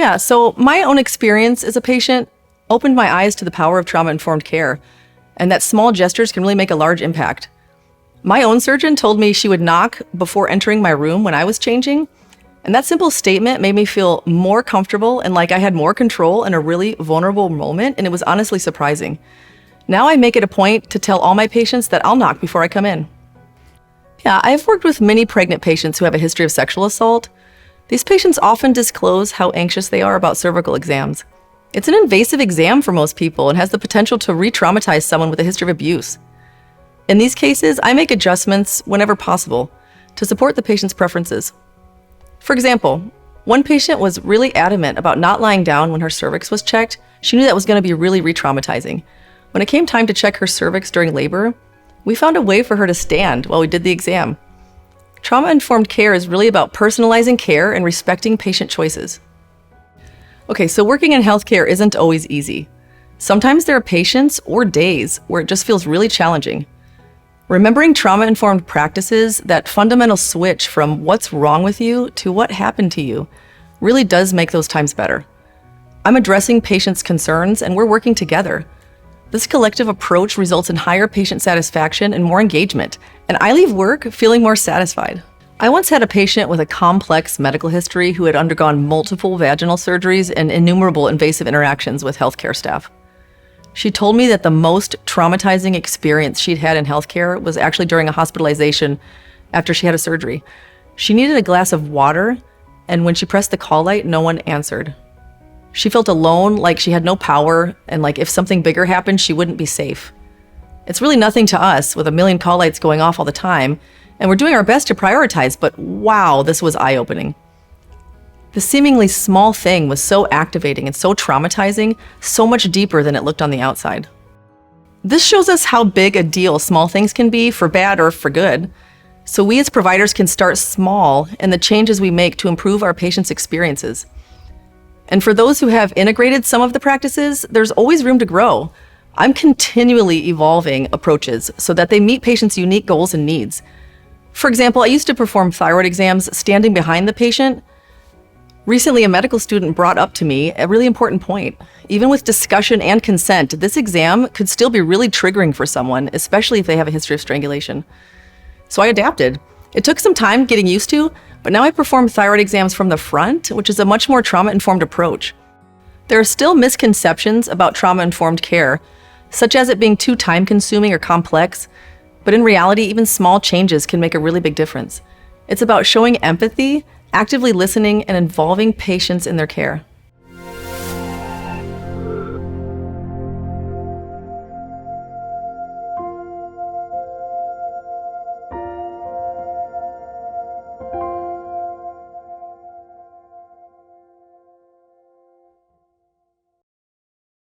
Yeah, so my own experience as a patient opened my eyes to the power of trauma-informed care, and that small gestures can really make a large impact. My own surgeon told me she would knock before entering my room when I was changing, and that simple statement made me feel more comfortable and like I had more control in a really vulnerable moment, and it was honestly surprising. Now I make it a point to tell all my patients that I'll knock before I come in. Yeah, I've worked with many pregnant patients who have a history of sexual assault. These patients often disclose how anxious they are about cervical exams. It's an invasive exam for most people and has the potential to re-traumatize someone with a history of abuse. In these cases, I make adjustments whenever possible to support the patient's preferences. For example, one patient was really adamant about not lying down when her cervix was checked. She knew that was going to be really re-traumatizing. When it came time to check her cervix during labor, we found a way for her to stand while we did the exam. Trauma-informed care is really about personalizing care and respecting patient choices. Okay, so working in healthcare isn't always easy. Sometimes there are patients or days where it just feels really challenging. Remembering trauma-informed practices, that fundamental switch from what's wrong with you to what happened to you, really does make those times better. I'm addressing patients' concerns and we're working together. This collective approach results in higher patient satisfaction and more engagement, and I leave work feeling more satisfied. I once had a patient with a complex medical history who had undergone multiple vaginal surgeries and innumerable invasive interactions with healthcare staff. She told me that the most traumatizing experience she'd had in healthcare was actually during a hospitalization after she had a surgery. She needed a glass of water, and when she pressed the call light, no one answered. She felt alone, like she had no power, and like if something bigger happened, she wouldn't be safe. It's really nothing to us with a million call lights going off all the time, and we're doing our best to prioritize, but wow, this was eye-opening. The seemingly small thing was so activating and so traumatizing, so much deeper than it looked on the outside. This shows us how big a deal small things can be, for bad or for good. So we as providers can start small in the changes we make to improve our patients' experiences. And for those who have integrated some of the practices, there's always room to grow. I'm continually evolving approaches so that they meet patients' unique goals and needs. For example, I used to perform thyroid exams standing behind the patient. Recently, a medical student brought up to me a really important point. Even with discussion and consent, this exam could still be really triggering for someone, especially if they have a history of strangulation. So I adapted. It took some time getting used to, but now I perform thyroid exams from the front, which is a much more trauma-informed approach. There are still misconceptions about trauma-informed care, such as it being too time-consuming or complex, but in reality, even small changes can make a really big difference. It's about showing empathy, actively listening, and involving patients in their care.